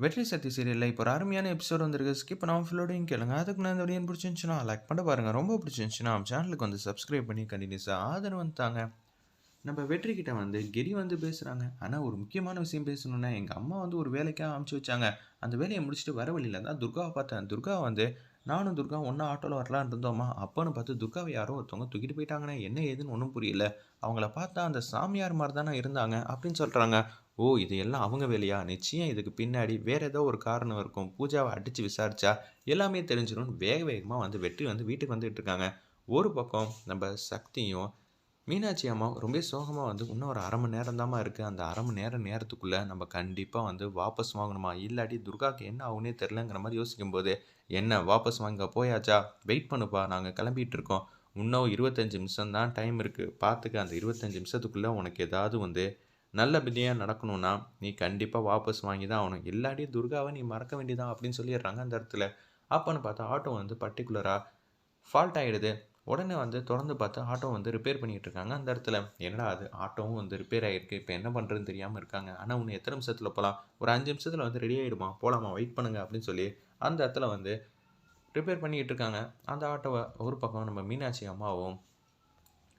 வெற்றி சக்தி சீரியல்ல இப்போ ஒரு அருமையான எபிசோட் வந்திருக்கு. ஸ்கிப் பண்ணாம ஃபுல்லோடையும் கேளுங்க. அதுக்கு நான் இந்த வீடியோ பிடிச்சிருந்துச்சுன்னா லைக் பண்ண பாருங்க. ரொம்ப பிடிச்சிருந்துச்சுன்னா நம்ம சேனலுக்கு வந்து சப்ஸ்கிரைப் பண்ணி கண்டினியூஸா ஆதரவு தாங்க. நம்ம வெற்றி கிட்ட வந்து கிரி வந்து பேசுறாங்க. ஆனா ஒரு முக்கியமான விஷயம் பேசணும்னா, எங்க அம்மா வந்து ஒரு வேலைக்காக அனுப்பிச்சு வச்சாங்க. அந்த வேலைய முடிச்சுட்டு வர வழியில தான் துர்காவ பார்த்தேன். துர்கா வந்து நானும் துர்காவும் ஒண்ணா ஆட்டோல வரலான்னு இருந்தோமா, அப்பன்னு பார்த்து துர்காவ யாரோ ஒருத்தவங்க தூக்கிட்டு போயிட்டாங்கண்ணே. என்ன ஏதுன்னு ஒண்ணும் புரியல. அவங்கள பார்த்தா அந்த சாமியார் மாரி தானே இருந்தாங்க அப்படின்னு சொல்றாங்க. ஓ! இது எல்லாம் அவங்க வேலையா? நிச்சயம் இதுக்கு பின்னாடி வேற ஏதோ ஒரு காரணம் இருக்கும். பூஜாவ அடிச்சு விசாரிச்சா எல்லாமே தெரிஞ்சிரும்னு வேக வேகமா வந்து வெற்றி வந்து வீட்டுக்கு வந்துட்டு இருக்காங்க. ஒரு பக்கம் நம்ம சக்தியும் மீனாட்சி அம்மா ரொம்ப சோகமா வந்து, "இன்னும் ஒரு 1/2 மணி நேரம் தாம்மா இருக்கு. அந்த 1/2 மணி நேரத்துக்குள்ள நம்ம கண்டிப்பா வந்து வாபஸ் வாங்கணுமா, இல்லாட்டி துர்காக்கு என்ன ஆகும்னே தெரியலங்கிற மாரி யோசிக்கும்போது, "என்ன வாபஸ் வாங்க போயாச்சா? வெயிட் பண்ணுப்பா. நாங்க கிளம்பிட்டு இருக்கோம். இன்னும் 25 நிமிஷம் தான் டைம் இருக்கு. பார்த்துக்க. அந்த 25 நிமிஷத்துக்குள்ள உனக்கு ஏதாவது வந்து நல்லபடியா நடக்கணும்னா, நீ கண்டிப்பா வாபஸ் வாங்கி தான் ஆகணும். இல்லாட்டி துர்காவ நீ மறக்க வேண்டியது தான்." அப்படின்னு சொல்லிடுறாங்க அந்த இடத்துல. அப்பன்னு பார்த்தா ஆட்டோ வந்து பர்ட்டிகுலரா ஃபால்ட் ஆயிடுது. உடனே வந்து தொறந்து பார்த்தா ஆட்டோ வந்து ரிப்பேர் பண்ணிட்டு இருக்காங்க அந்த இடத்துல. என்னடா அது ஆட்டோவும் வந்து ரிப்பேர் ஆயிருக்கு. இப்ப என்ன பண்றதுன்னு தெரியாம இருக்காங்க. ஆனா இன்னும் எத்தன நிமிஷத்துல போலாம்? ஒரு 5 நிமிஷத்துல வந்து ரெடி ஆயிடுமா, போலாமா, வெயிட் பண்ணுங்க அப்படின்னு சொல்லி அந்த இடத்துல வந்து ரிப்பேர் பண்ணிட்டு இருக்காங்க. அந்த ஆட்டோவ ஒரு பக்கம் நம்ம மீனாட்சி அம்மாவும்,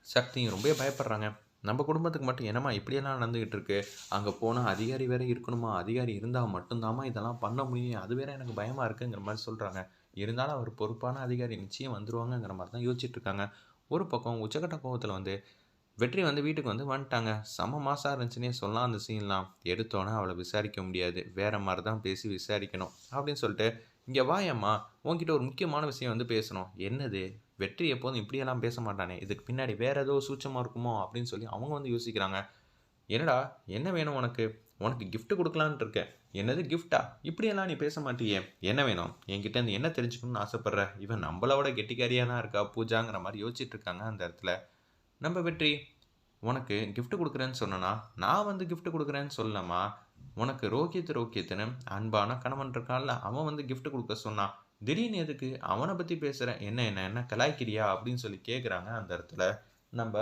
சக்தியும் ரொம்பவே பயப்படுறாங்க. நம்ம குடும்பத்துக்கு மட்டும் என்னம்மா இப்படியெல்லாம் நடந்துகிட்டு இருக்கு? அங்க போனா அதிகாரி வேற இருக்கணுமா? அதிகாரி இருந்தா மட்டும் தாம்மா இதெல்லாம் பண்ண முடியும். அது வேற எனக்கு பயமா இருக்குங்கிற மாரி சொல்றாங்க. இருந்தாலும் அவர் பொறுப்பான அதிகாரி நிச்சயம் வந்துருவாங்கங்கிற மாரி தான் யோசிச்சுட்டு இருக்காங்க. ஒரு பக்கம் உச்சக்கட்ட கோவத்துல வந்து வெற்றி வந்து வீட்டுக்கு வந்து வந்துட்டாங்க. செம்ம மாஸா இருந்துச்சுன்னே சொல்லலாம் அந்த சீன்லாம். எடுத்தோனே அவள விசாரிக்க முடியாது. வேற மாரி தான் பேசி விசாரிக்கணும். அப்படின்னு சொல்லிட்டு, "இங்க வாயேம்மா, உன்கிட்ட ஒரு முக்கியமான விஷயம் வந்து பேசணும்." "என்னது?" "வெற்றி எப்போதும் இப்படியெல்லாம் பேச மாட்டானே. இதுக்கு பின்னாடி வேற ஏதோ சூட்சமம் இருக்குமோ?" அப்படின்னு சொல்லி அவங்க வந்து யோசிக்கிறாங்க. "என்னடா, என்ன வேணும் உனக்கு? உனக்கு கிஃப்ட் குடுக்கலான்ட்டு இருக்கேன்." "என்னது கிஃப்ட்டா? இப்படியெல்லாம் நீ பேச மாட்டியே. என்ன வேணும்? என்கிட்ட இருந்து என்ன தெரிஞ்சுக்கணும்னு ஆசைப்படுற?" இவன் நம்மள விட கெட்டிக்காரியா தான் இருக்கா பூஜாங்கிற மாரி யோசிச்சுட்டு இருக்காங்க அந்த இடத்துல. நம்ம வெற்றி, "உனக்கு கிஃப்ட் குடுக்குறேன்னு சொன்னனா, நான் வந்து கிஃப்ட் குடுக்குறேன்னு சொல்லலம்மா. உனக்கு ரோஹித்ன்னு அன்பான கணவன் இருக்கான்ல, அவன் வந்து கிஃப்ட் குடுக்க சொன்னான். திடீர்னு எதுக்கு அவன பத்தி பேசுற? என்ன கலாய்க்கிறியா?" அப்படின்னு சொல்லி கேட்குறாங்க அந்த இடத்துல. நம்ப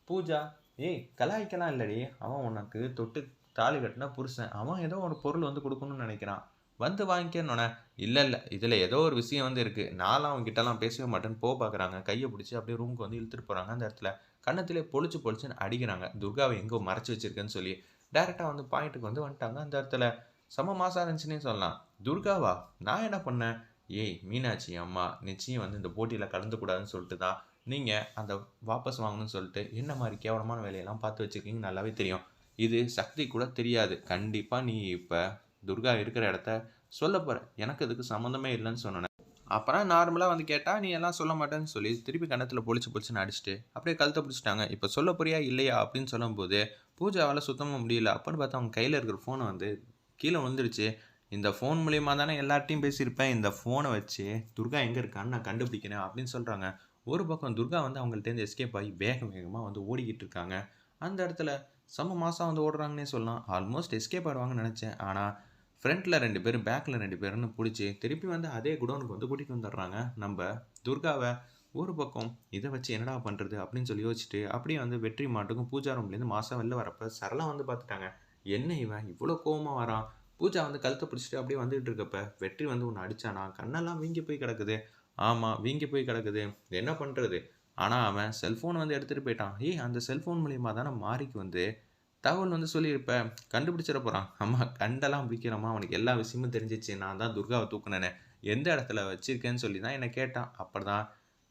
பூஜா, "ஏய் கலாய்க்கலாம் இல்லடி. அவன் உனக்கு தொட்டு தாலி கட்டுன புருஷன். அவன் ஏதோ ஒரு பொருள் வந்து குடுக்கணும்னு நெனைக்கிறான். வந்து வாங்கிக்கன்னோனே, இல்ல. இதுல ஏதோ ஒரு விஷயம் வந்து இருக்கு. நான்லாம் அவன்கிட்டலாம் பேசவே மாட்டேன்னு பாக்குறாங்க. கைய புடிச்சு அப்படியே ரூமுக்கு வந்து இழுத்துட்டு போறாங்க அந்த இடத்துல. கன்னத்திலே பொளிச்சுன்னு அடிக்கிறாங்க. துர்காவ எங்கோ மறைச்சு வச்சிருக்கேன்னு சொல்லி. டைரக்ட்டா வந்து பாயிண்ட்க்கு வந்து வந்துட்டாங்க அந்த இடத்துல. செம மாஸா இருந்துச்சுன்னே சொல்லலாம். "துர்காவா? நான் என்ன பண்ணேன்?" "ஏய் மீனாட்சி அம்மா, நிச்சயம் வந்து இந்த போட்டியில கலந்துக்கூடாதுன்னு சொல்லிட்டு தான் நீங்க அந்த வாபஸ் வாங்கணும்னு சொல்லிட்டு என்ன மாரி கேவலமான வேலையெல்லாம் பார்த்து வச்சிருக்கீங்கன்னு நல்லாவே தெரியும். இது சக்தி கூட தெரியாது. கண்டிப்பா நீ இப்ப துர்கா இருக்கிற இடத்த சொல்லப் போற. எனக்கு இதுக்கு சம்மந்தமே இல்லன்னு சொன்னோனே, அப்புறம் நார்மலா வந்து கேட்டா, நீ எல்லாம் சொல்ல மாட்டேன்னு சொல்லி திருப்பி கன்னத்துல பொளிச்சுன்னு அடிச்சுட்டு, அப்படியே கழுத்த பிடிச்சுட்டாங்க. "இப்ப சொல்லப் போறியா? இல்லையா?" அப்படின்னு சொல்லும்போது, பூஜாவால சுத்தமா முடியல. அப்பன்னு பார்த்தா அவங்க கையில இருக்கிற ஃபோன வந்து கீழ விழுந்துருச்சு. "இந்த ஃபோன் மூலியமா தானே எல்லார்ட்டயும் பேசியிருப்பேன். இந்த ஃபோன வச்சு துர்கா எங்க இருக்கான்னு நான் கண்டுபிடிக்கிறேன்." அப்படின்னு சொல்றாங்க. ஒரு பக்கம் துர்கா வந்து அவங்கள்ட்டேருந்து எஸ்கேப் ஆகி வேக வேகமா வந்து ஓடிக்கிட்டு இருக்காங்க. அந்த இடத்துல செம்ம மாஸா வந்து ஓடுறாங்கன்னே சொல்லலாம். ஆல்மோஸ்ட் எஸ்கேப் ஆயிடுவாங்கன்னு நெனச்சேன். ஆனா, ஃப்ரண்ட்ல 2 பேரும், பேக்ல 2 பேருன்னு புடிச்சு, திருப்பி வந்து அதே குடோனுக்கு வந்து கூட்டிட்டு வந்துடுறாங்க. நம்ப துர்காவ ஒரு பக்கம் இத வச்சு என்னடா பண்றது? அப்படின்னு சொல்லி யோசிச்சுட்டு, அப்படியே வந்து வெற்றி மாட்டுக்கும் பூஜா ரூம்லேருந்து மாஸா வெளில வரப்ப சரளா வந்து பார்த்துட்டாங்க. என்ன இவன் இவ்ளோ கோவமா வரான்? பூஜா வந்து கழுத்த பிடிச்சுட்டு அப்படியே வந்துட்டு இருக்கப்ப, வெற்றி வந்து உன்ன அடிச்சானா? கண்ணெல்லாம் வீங்கி போய் கிடக்குது. ஆமா, வீங்கி போய் கிடக்குது. என்ன பண்றது? ஆனா அவன் செல்ஃபோன் வந்து எடுத்துட்டு போயிட்டான். ஏய் அந்த செல்ஃபோன் மூலியமா தான மாரிக்கு வந்து தகவல் வந்து சொல்லியிருப்ப. கண்டுபிடிச்சிட போறான். ஆமா கண்டெல்லாம் பிடிக்கிறோமா, அவனுக்கு எல்லா விஷயமும் தெரிஞ்சிருச்சு. நான் தான் துர்காவ தூக்குனேன்னு. எந்த இடத்துல வச்சிருக்கேன்னு சொல்லி தான் என்ன கேட்டான். அப்பதான்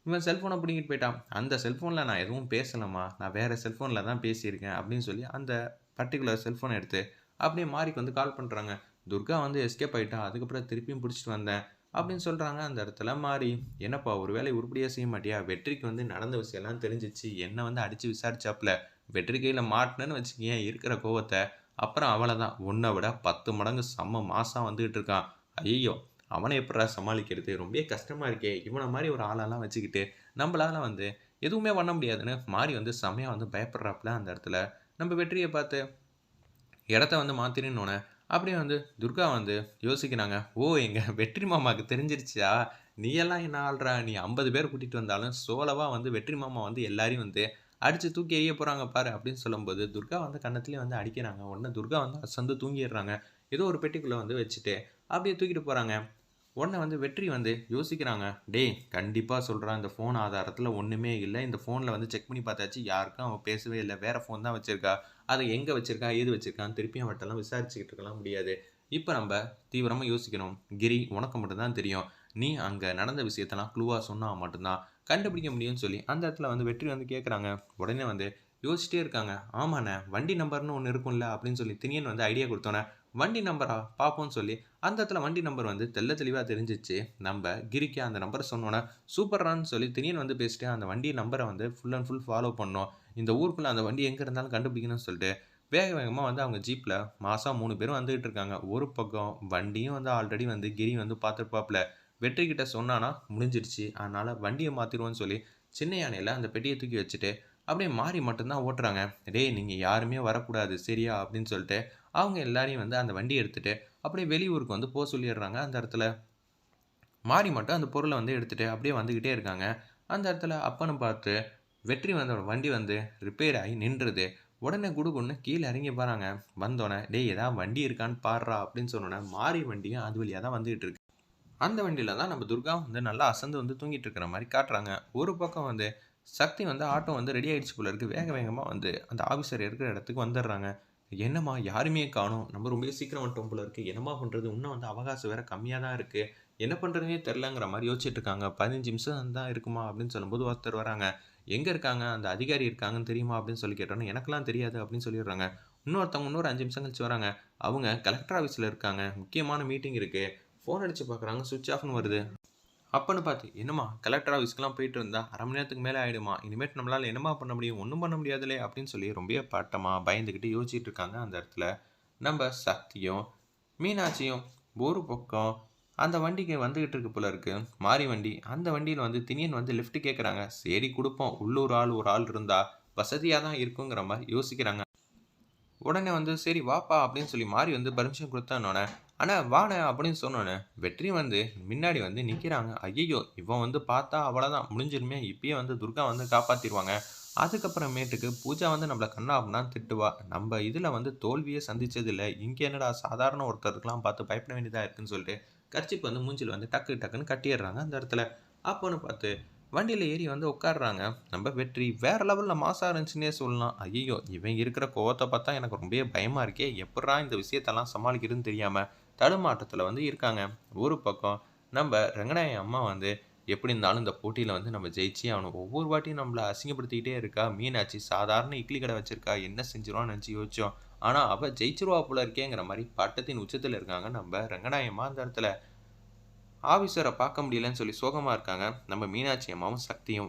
இவன் செல்ஃபோன புடுங்கிட்டு போயிட்டான். அந்த செல்ஃபோன்ல நான் எதுவும் பேசலம்மா. நான் வேற செல்ஃபோன்ல தான் பேசியிருக்கேன் அப்படின்னு சொல்லி அந்த பர்ட்டிகுலர் செல்ஃபோன எடுத்து அப்படியே மாரிக்கு வந்து கால் பண்றாங்க. துர்கா வந்து எஸ்கேப் ஆயிட்டா. அதுக்கப்புறம் திருப்பியும் புடிச்சுட்டு வந்தேன். அப்படின்னு சொல்றாங்க அந்த இடத்துல மாறி. "என்னப்பா ஒரு வேலைய உருப்படியா செய்ய மாட்டியா? வெற்றிக்கு வந்து நடந்த விஷயம்லாம் தெரிஞ்சிருச்சு. என்ன வந்து அடிச்சு விசாரிச்சாப்புல. வெற்றி கையில மாட்டுனேன்னு வச்சுக்கயேன் இருக்கிற கோவத்த, அப்புறம் அவ்வளதான். உன்ன விட 10 மடங்கு செம்ம மாஸா வந்துகிட்டு இருக்கான். ஐயய்யோ! அவன எப்புட்றா சமாளிக்கிறது? ரொம்பவே கஷ்டமா இருக்கே! இவன மாரி ஒரு ஆளெல்லாம் வச்சுக்கிட்டு, நம்பளால வந்து எதுவுமே பண்ண முடியாதுன்னு" மாறி வந்து செம்மையா வந்து பயப்படுறாப்புல அந்த இடத்துல. நம்ம வெற்றிய பார்த்து இடத்த வந்து மாத்திருன்னோனே, அப்படியே வந்து துர்கா வந்து யோசிக்கிறாங்க. "ஓ! எங்க வெற்றி மாமாவுக்கு தெரிஞ்சிருச்சா? நீ எல்லாம் என்ன ஆள்றா? நீ 50 பேர கூட்டிட்டு வந்தாலும் சோலோவா வந்து வெற்றி மாமா வந்து எல்லாரையும் வந்து அடிச்சு தூக்கி எறிய போறாங்க பாரு" அப்படின்னு சொல்லும்போது, துர்கா வந்து கன்னத்திலேயே வந்து அடிக்கிறாங்க. உடனே துர்கா வந்து அசந்து தூங்கிர்றாங்க. ஏதோ ஒரு பெட்டிக்குள்ளே வந்து வச்சுட்டு அப்படியே தூக்கிட்டு போகிறாங்க. உடனே வந்து வெற்றி வந்து யோசிக்கிறாங்க. டேய் கண்டிப்பாக சொல்கிறான், இந்த ஃபோன் ஆதாரத்தில் ஒன்றுமே இல்லை. இந்த ஃபோனில் வந்து செக் பண்ணி பார்த்தாச்சு, யாருக்கும் அவன் பேசவே இல்லை. வேறு ஃபோன் தான் வச்சுருக்கா. அதை எங்கே வச்சுருக்கா, ஏது வச்சுருக்கான்னு திருப்பி அவட்டெல்லாம் விசாரிச்சுக்கிட்டு இருக்கலாம் முடியாது. இப்போ நம்ம தீவிரமாக யோசிக்கணும். கிரி, உனக்கு மட்டும்தான் தெரியும். நீ அங்கே நடந்த விஷயத்தெல்லாம் க்ளூவாக சொன்னால் மட்டும்தான் கண்டுபிடிக்க முடியும்னு சொல்லி அந்த இடத்துல வந்து வெற்றி வந்து கேட்குறாங்க. உடனே வந்து யோசிச்சிட்டே இருக்காங்க. ஆமாண்ணே, வண்டி நம்பர்னு ஒன்று இருக்கும்ல அப்படின்னு சொல்லி திணியன் வந்து ஐடியா கொடுத்தோன்னே, வண்டி நம்பரா பார்ப்போம்னு சொல்லி அந்த இடத்துல வண்டி நம்பர் வந்து தெளிவாக தெரிஞ்சிச்சு. நம்ம கிரிக்கு அந்த நம்பரை சொன்னோன்னே சூப்பர்ரான்னு சொல்லி திணியன் வந்து பேசிட்டு அந்த வண்டி நம்பரை வந்து ஃபுல் அண்ட் ஃபுல் ஃபாலோ பண்ணோம். இந்த ஊருக்குள்ளே அந்த வண்டி எங்கே இருந்தாலும் கண்டுபிடிக்கணும்னு சொல்லிட்டு வேகமாக வந்து அவங்க ஜீப்பில் மாதம் 3 பேரும் வந்துகிட்டு இருக்காங்க. ஒரு பக்கம் வண்டியும் வந்து ஆல்ரெடி வந்து கிரி வந்து பார்த்துருப்பாப்புல. வெற்றிக்கிட்ட சொன்னானா முடிஞ்சிடுச்சு. அதனால் வண்டியை மாற்றிடுவோன்னு சொல்லி சின்ன யானையில் அந்த பெட்டியை தூக்கி வச்சுட்டு அப்படியே மாறி மட்டும்தான் ஓட்டுறாங்க. டேய் நீங்கள் யாருமே வரக்கூடாது சரியா அப்படின்னு சொல்லிட்டு அவங்க எல்லாரையும் வந்து அந்த வண்டியை எடுத்துகிட்டு அப்படியே வெளியூருக்கு வந்து போக சொல்லிடுறாங்க. அந்த இடத்துல மாறி மட்டும் அந்த பொருளை வந்து எடுத்துகிட்டு அப்படியே வந்துக்கிட்டே இருக்காங்க. அந்த இடத்துல அப்பன்னு பார்த்து வெற்றி வந்து வண்டி வந்து ரிப்பேர் ஆகி நின்றுது. உடனே குடுகுடுன்னு கீழே இறங்கி போகிறாங்க. வந்தோடனே டேய் ஏதாவது வண்டி இருக்கான்னு பாடுறா அப்படின்னு சொன்னோன்னே மாறி வண்டியும் அது வழியாக தான் வந்துகிட்டு இருக்கு. அந்த வண்டியில தான் நம்ம துர்கா வந்து நல்லா அசந்து வந்து தூங்கிட்டு இருக்கிற மாதிரி காட்டுறாங்க. ஒரு பக்கம் வந்து சக்தி வந்து ஆட்டோ வந்து ரெடி ஆயிடுச்சு போல இருக்கு. வேகமாக வந்து அந்த ஆஃபீஸர் இருக்கிற இடத்துக்கு வந்துடுறாங்க. என்னம்மா யாருமே காணோம். நம்ம ரொம்ப சீக்கிரம் வந்துட்டோம் போல இருக்கு. என்னம்மா பண்ணுறது? இன்னும் வந்து அவகாசம் வேற கம்மியாக தான் இருக்கு. என்ன பண்ணுறதுனே தெரிலங்கிற மாதிரி யோசிச்சுட்டு இருக்காங்க. 15 நிமிஷம் தான் இருக்குமா அப்படின்னு சொல்லும்போது ஒருத்தர் வராங்க. எங்கே இருக்காங்க? அந்த அதிகாரி இருக்காங்கன்னு தெரியுமா அப்படின்னு சொல்லி கேட்டோன்னே எனக்கெல்லாம் தெரியாது அப்படின்னு சொல்லிடுறாங்க. இன்னொருத்தவங்க இன்னொரு 5 நிமிஷம் கழிச்சு வராங்க. அவங்க கலெக்டர் ஆஃபீஸில் இருக்காங்க. முக்கியமான மீட்டிங் இருக்குது. ஃபோன் அடிச்சு பார்க்குறாங்க. சுவிட்ச் ஆஃப்னு வருது. அப்பன்னு பார்த்து, "என்னம்மா கலெக்டர் ஆஃபீஸ்க்குலாம் போயிட்டு இருந்தா 1/2 மணி நேரத்துக்கு மேலே ஆயிடுமா? இனிமேட்டு நம்மளால என்னம்மா பண்ண முடியும்? ஒண்ணும் பண்ண முடியாதுல்லே!" அப்படின்னு சொல்லி ரொம்பவே பதட்டமா, பயந்துகிட்டு யோசிச்சுட்டு இருக்காங்க அந்த இடத்துல. நம்ம சக்தியும், மீனாட்சியும் ஒரு பக்கம் அந்த வண்டிக்கு வந்துகிட்டு இருக்கு போல இருக்கு. மாரி வண்டி. அந்த வண்டியில வந்து திடீர்னு வந்து லிஃப்ட் கேட்குறாங்க. சரி குடுப்போம். உள்ளூர் ஆள் ஒரு ஆள் இருந்தா வசதியா தான் இருக்குங்கிற மாரி யோசிக்கிறாங்க. உடனே வந்து சரி வாப்பா அப்படின்னு சொல்லி மாறி வந்து பர்மிஷன் கொடுத்தானோடனே அண்ணா வாண்ணே அப்படின்னு சொன்னோன்னே வெற்றி வந்து முன்னாடி வந்து நிற்கிறாங்க. ஐயையோ இவன் வந்து பார்த்தா அவ்வளோதான் முடிஞ்சிருமே, இப்பயே வந்து துர்கா வந்து காப்பாற்றிடுவாங்க. அதுக்கப்புறமேட்டுக்கு பூஜா வந்து நம்மளை கண்ணா அப்படின்னா திட்டுவா. நம்ம இதில் வந்து தோல்வியே சந்திச்சதில்லை, இங்கே என்னடா சாதாரண ஒருத்தருக்கெல்லாம் பார்த்து பயப்பட வேண்டியதாக இருக்குன்னு சொல்லிட்டு கர்ச்சிப் வந்து மூஞ்சில் வந்து டக்கு டக்குன்னு கட்டிடுறாங்க அந்த இடத்துல. அப்போன்னு பார்த்து வண்டியில ஏறி வந்து உட்கார்றாங்க. நம்ம வெற்றி வேற லெவல்ல மாஸா இருந்துச்சுன்னே சொல்லலாம். ஐய்யய்யோ! இவன் இருக்கிற கோவத்த பார்த்தா எனக்கு ரொம்பவே பயமா இருக்கே! எப்புட்றா இந்த விஷயத்தெல்லாம் சமாளிக்கிறதுன்னு தெரியாம தடுமாற்றத்துல வந்து இருக்காங்க. ஒரு பக்கம் நம்ப ரங்கநாயகி அம்மா வந்து எப்படி இருந்தாலும் இந்த போட்டியில வந்து நம்ம ஜெயிச்சே ஆகணும். ஒவ்வொரு வாட்டியும் நம்மள அசிங்கப்படுத்திக்கிட்டே இருக்கா. மீனாட்சி சாதாரண இட்லி கடை வச்சிருக்கா. என்ன செஞ்சுருவான்னு நெனச்சு யோசிச்சோம். ஆனா அவ ஜெயிச்சுருவா போல இருக்கேங்கிற மாரி பட்டத்தின் உச்சத்துல இருக்காங்க நம்ப ரங்கநாயகி அம்மா அந்த இடத்துல. ஆபீஸர பார்க்க முடியலன்னு சொல்லி சோகமா இருக்காங்க. நம்ம மீனாட்சி அம்மாவும், சக்தியும்.